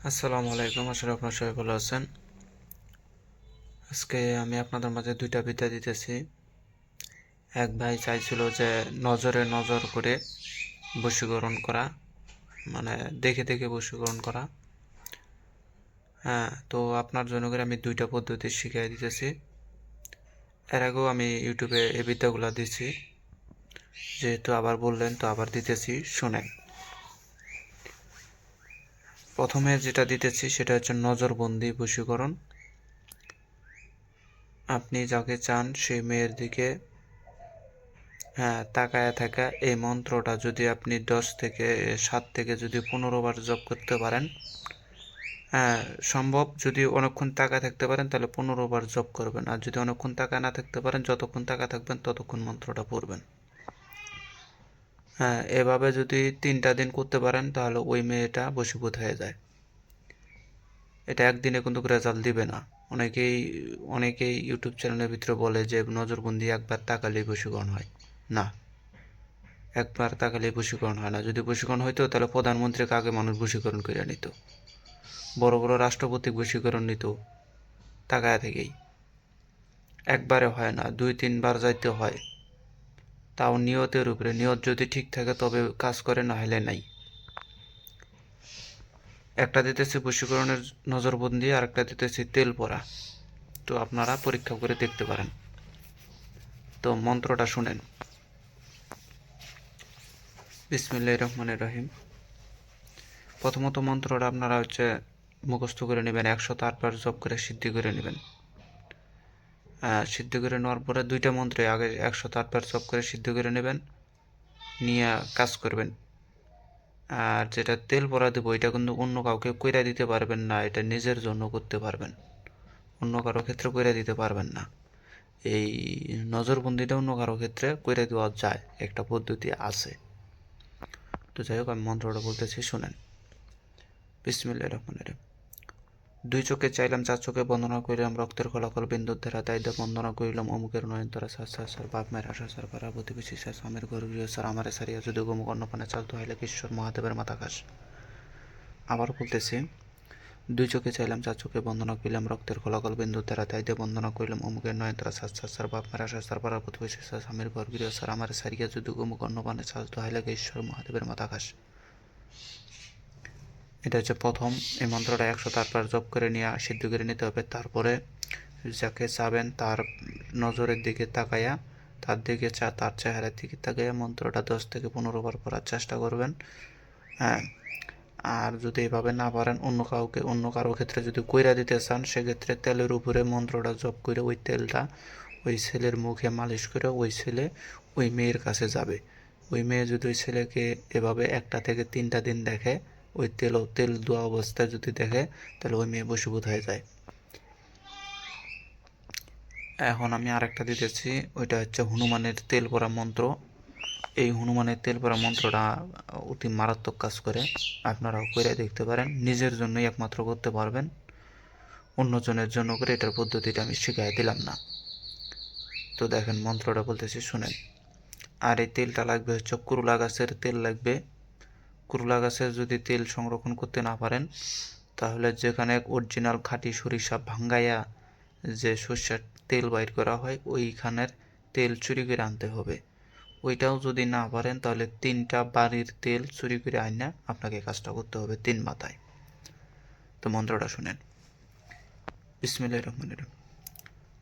আসসালামু আলাইকুম, আসলে আপনারা সবাই ভালো আছেন। আজকে আমি আপনাদের মাঝে দুইটা বিদ্যা দিতেছি। এক ভাই চাইছিল যে নজরে নজর করে বশীকরণ করা, মানে দেখে দেখে বশীকরণ করা। হ্যাঁ, তো আপনার জন্য করে আমি দুইটা পদ্ধতি শিখিয়ে দিতেছি। এর আগেও আমি ইউটিউবে এই বিদ্যাগুলো দিছি, যেহেতু আবার বললেন তো আবার দিতেছি, শোনেন। প্রথমে যেটা দিতেছি সেটা হচ্ছে নজরবন্দি বশীকরণ। আপনি যাকে চান সেই মেয়ের দিকে তাকায়া থাকা এই মন্ত্রটা যদি আপনি 7 থেকে যদি 15 বার জপ করতে পারেন, হ্যাঁ সম্ভব। যদি অনেকক্ষণ তাকায় থাকতে পারেন তাহলে 15 বার জপ করবেন, আর যদি অনেকক্ষণ তাকায় না থাকতে পারেন যতক্ষণ তাকায় থাকবেন ততক্ষণ মন্ত্রটা পড়বেন। হ্যাঁ, এভাবে যদি 3টা দিন করতে পারেন তাহলে ওই মেয়েটা বশীভূত হয়ে যায়। এটা একদিনে কিন্তু রেজাল্ট দিবে না। অনেকেই অনেকেই ইউটিউব চ্যানেলের ভিতরে বলে যে নজরবন্দি একবার তাকালেই বশীকরণ হয়। না, একবার তাকালে বশীকরণ হয় না। যদি বশীকরণ হইতো তাহলে প্রধানমন্ত্রীকে আগে মানুষ বশীকরণ করে নিত, বড় বড় রাষ্ট্রপতি বশীকরণ নিত তাকায়া থেকেই। একবারে হয় না, 2-3 বার যাইতে হয়, তাও নিয়তের উপরে। নিয়ত যদি ঠিক থাকে তবে কাজ করে, না হলে নাই। একটা দিতেছি বশীকরণের নজরবন্দি, আর একটা দিতেছি তেল পড়া। তো আপনারা পরীক্ষা করে দেখতে পারেন। তো মন্ত্রটা শুনেন। বিসমিল্লাহির রহমানির রহিম। প্রথমত মন্ত্রটা আপনারা মুখস্থ করে নেবেন, 108 বার জপ করে সিদ্ধি করে নেবেন। সিদ্ধ করে নেওয়ার পরে দুইটা মন্ত্রে আগে 108 বার জপ করে সিদ্ধ করে নেবেন, নিয়ে কাজ করবেন। আর যেটা তেল পরা দেবো এটা কিন্তু অন্য কাউকে কইরা দিতে পারবেন না, এটা নিজের জন্য করতে পারবেন, অন্য কারো ক্ষেত্রে কইরা দিতে পারবেন না। এই নজরবন্দিটা অন্য কারো ক্ষেত্রে কইরা দেওয়া যায়, একটা পদ্ধতি আছে। তো যাই হোক, আমি মন্ত্রটা বলতেছি, শুনেন। বিসমিল্লাহির রহমানির রহিম। দুই চোখে চাইলাম, চার চোখে বন্দনা করিলাম, রক্তের কলাকল বিন্দুর ধারা দায়িত্ব বন্দনা করিলাম, অমুকের নয়নতারা সার বাপ মায়ের আশা সার পাড়া প্রতিবেশী সার স্বামীর ঘর গৃহ সার আমারে সারিয়া যদি গোমুখ অন্নপানে চালতো হাইলে ঈশ্বর মহাদেবের মাথাঘাস। আবার বলতেছি, দুই চোখে চাইলাম, চার চোখে বন্দনা করিলাম, রক্তের কলাকল বিন্দুর ধারা দায়িত্ব বন্দনা করিলাম, অমুকের নয়নতারা সার বাপ মায়ের আশা সার পাড়া প্রতিবেশী সার স্বামীর ঘর গৃহ সার আমারে সারিয়া যদি গোমুখ অন্নপানে চালতো হাইলে ঈশ্বর মহাদেবের মাথাঘাস। এটা হচ্ছে প্রথম। এই মন্ত্রটা 108 বার জপ করে নিয়ে সিদ্ধ করে নিতে হবে। তারপরে যাকে চাবেন তার নজরের দিকে তাকাইয়া, তার চেহারার দিকে তাকাইয়া মন্ত্রটা 10 থেকে 15 বার পড়ার চেষ্টা করবেন। হ্যাঁ, আর যদি এভাবে না পারেন, অন্য কারো ক্ষেত্রে যদি কইরা দিতে চান, সেক্ষেত্রে তেলের উপরে মন্ত্রটা জপ করে ওই তেলটা ওই ছেলের মুখে মালিশ করে ওই ছেলে ওই মেয়ের কাছে যাবে। ওই মেয়ে যদি ওই ছেলেকে এভাবে 1টা থেকে 3টা দিন দেখে, ওই তেল দেওয়া অবস্থায় যদি দেখে, তাহলে ওই মেয়ে বশীভূত হয়ে যায়। এখন আমি আরেকটা দিতেছি, ওইটা হচ্ছে হনুমানের তেল পরা মন্ত্র। এই হনুমানের তেল পরা মন্ত্রটা অতি মারাত্মক কাজ করে, আপনারাও করে দেখতে পারেন। নিজের জন্যই একমাত্র করতে পারবেন, অন্যজনের জন্য করে এটার পদ্ধতিটা আমি শিখাই দিলাম না। তো দেখেন মন্ত্রটা বলতেছি, শুনেন। আর এই তেলটা লাগবে হচ্ছে করলা গাছের তেল লাগবে। করলা গাছের যদি তেল সংরক্ষণ করতে না পারেন, তাহলে যেখানে অরিজিনাল খাঁটি সরিষা ভাঙ্গাইয়া যে সর্ষের তেল বাইর করা হয়, ওইখানের তেল চুরি করে আনতে হবে। ওইটাও যদি না পারেন তাহলে 3টা বাড়ির তেল চুরি করে আইনা আপনাকে কাজটা করতে হবে 3 মাথায়। তো মন্ত্রটা শুনেন। বিসমিল্লাহির রহমানির রহিম।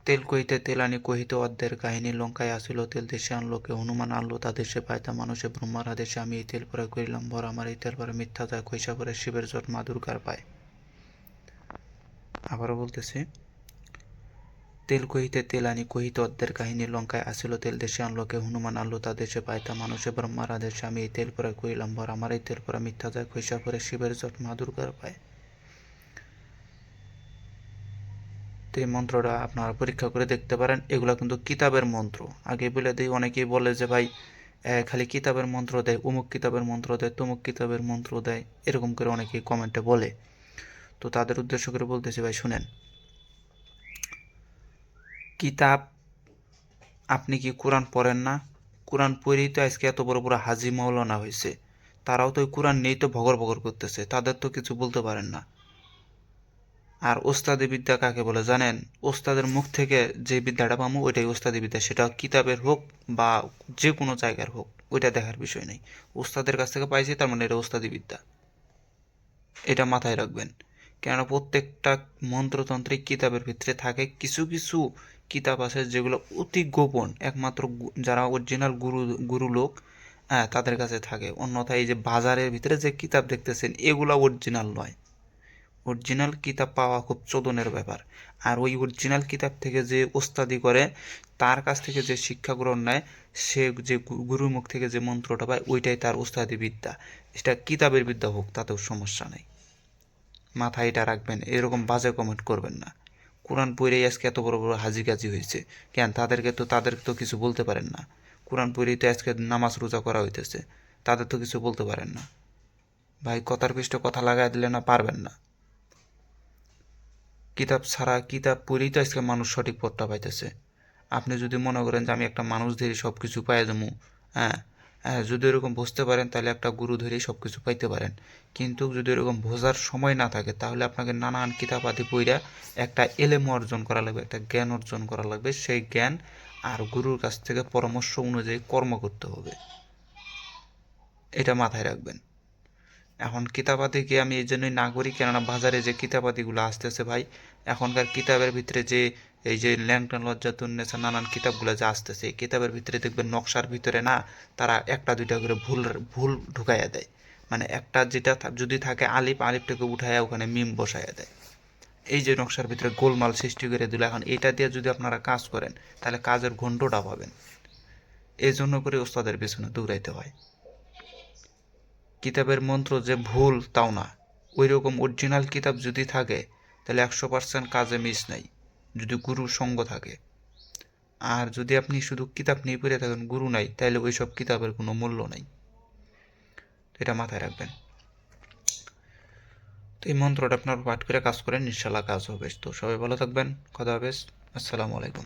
তেল কহিতে তেল আনি কহিতে অর্ধের কাহিনী, লঙ্কায় আসিল তেল দেশে আনলোকে, হনুমান আনলো তা দেশে পাইতা মানুষে, ব্রহ্মার আদেশে আমি এই তেল পরে করিলাম ভর, আমার এই তেল পরে মিথ্যা যায় খৈসা করে শিবের জট মা দুর্গার পায়। আবারও বলতেছি, তেল কহিতে তেল আনি কহিতে অর্ধের কাহিনী, লঙ্কায় আসিল তেল দেশে আনলোকে, হনুমান আনলো তা দেশে পাইতা মানুষে, ব্রহ্মার আদেশে আমি এই তেল পরে করিলাম ভর, আমার এই তেল পরে মিথ্যা যায় খৈসা করে শিবের জট মা দুর্গার পায়। তো এই মন্ত্রটা আপনারা পরীক্ষা করে দেখতে পারেন। এগুলা কিন্তু কিতাবের মন্ত্র। আগে বলে দিই, অনেকেই বলে যে ভাই খালি কিতাবের মন্ত্র দেয়, অমুক কিতাবের মন্ত্র দেয়, তমুক কিতাবের মন্ত্র দেয়, এরকম করে অনেকেই কমেন্টে বলে। তো তাদের উদ্দেশ্য করে বলতেছি, ভাই শুনেন। কিতাব, আপনি কি কোরআন পড়েন না? কোরআন পড়েই তো আজকে এত বড় বড় হাজি মাওলানা হয়েছে। তারাও তো ওই কোরআন নিয়েই তো ভগর ভগর করতেছে, তাদের তো কিছু বলতে পারেন না। আর ওস্তাদি বিদ্যা কাকে বলে জানেন? ওস্তাদের মুখ থেকে যে বিদ্যাটা পাবো ওইটাই ওস্তাদি বিদ্যা, সেটা কিতাবের হোক বা যে কোনো জায়গার হোক, ওইটা দেখার বিষয় নেই। ওস্তাদের কাছ থেকে পাইছি তার মানে এটা ওস্তাদি বিদ্যা, এটা মাথায় রাখবেন। কেননা প্রত্যেকটা মন্ত্রতন্ত্রিক কিতাবের ভিতরে থাকে কিছু কিছু কিতাব আছে যেগুলো অতি গোপন, একমাত্র যারা অরিজিনাল গুরু গুরু লোক, হ্যাঁ, তাদের কাছে থাকে। অন্যথায় এই যে বাজারের ভিতরে যে কিতাব দেখতেছেন এগুলো অরিজিনাল নয়। অরিজিনাল কিতাব পাওয়া খুব চোদনের ব্যাপার। আর ওই অরিজিনাল কিতাব থেকে যে ওস্তাদি করে, তার কাছ থেকে যে শিক্ষা গ্রহণ নেয়, সে যে গুরুর মুখ থেকে যে মন্ত্রটা পায় ওইটাই তার ওস্তাদি বিদ্যা। এটা কিতাবের বিদ্যা হোক তাতেও সমস্যা নেই, মাথায় এটা রাখবেন। এরকম বাজে কমেন্ট করবেন না। কোরআন পড়েই আজকে এত বড় বড় হাজি গাজি হয়েছে, কেন তাদেরকে তো কিছু বলতে পারেন না। কোরআন পড়েই তো আজকে নামাজ রোজা করা হইতেছে, তাদের তো কিছু বলতে পারেন না। ভাই কথার পিছনে কথা লাগাই দিলে না পারবেন না। কিতাব ছাড়া, কিতাব পড়েই তো আজকে মানুষ সঠিক পথটা পাইতেছে। আপনি যদি মনে করেন যে আমি একটা মানুষ ধরে সব কিছু পাই যাবো, হ্যাঁ, হ্যাঁ, যদি এরকম বুঝতে পারেন তাহলে একটা গুরু ধরেই সব কিছু পাইতে পারেন। কিন্তু যদি এরকম বোঝার সময় না থাকে তাহলে আপনাকে নানান কিতাবাদি পইরা একটা এলেম অর্জন করা লাগবে, একটা জ্ঞান অর্জন করা লাগবে। সেই জ্ঞান আর গুরুর কাছ থেকে পরামর্শ অনুযায়ী কর্ম করতে হবে, এটা মাথায় রাখবেন। এখন কিতাবাদিকে আমি এই জন্যই না করি, কেননা বাজারে যে কিতাবাদিগুলো আসতেছে ভাই, এখনকার কিতাবের ভিতরে যে এই যে ল্যাংটন লজ্জাতুন্নেসা নানান কিতাবগুলো যে আসতেছে, এই কিতাবের ভিতরে দেখবেন নকশার ভিতরে না তারা একটা দুইটা করে ভুল ভুল ঢুকাইয়া দেয়। মানে একটা যেটা যদি থাকে আলিফ, আলিফটাকে উঠাইয়া ওখানে মিম বসাইয়া দেয়। এই যে নকশার ভিতরে গোলমাল সৃষ্টি করে দিল, এখন এটা দিয়ে যদি আপনারা কাজ করেন তাহলে কাজের ঘন্টটা পাবেন। এই জন্য করে ওস্তাদের পেছনে দৌড়াইতে হয়। কিতাবের মন্ত্র যে ভুল তাও না, ওই রকম অরিজিনাল কিতাব যদি থাকে তাহলে 100% কাজে মিস নাই, যদি গুরুর সঙ্গ থাকে। আর যদি আপনি শুধু কিতাব নিয়ে পড়ে থাকেন, গুরু নাই, তাহলে ওই সব কিতাবের কোনো মূল্য নাই। এটা মাথায় রাখবেন। তো এই মন্ত্রটা আপনার পাঠ করে কাজ করেন, ইনশাল্লাহ কাজ হবে। তো সবাই ভালো থাকবেন, খোদা হাফেজ, আসসালামু আলাইকুম।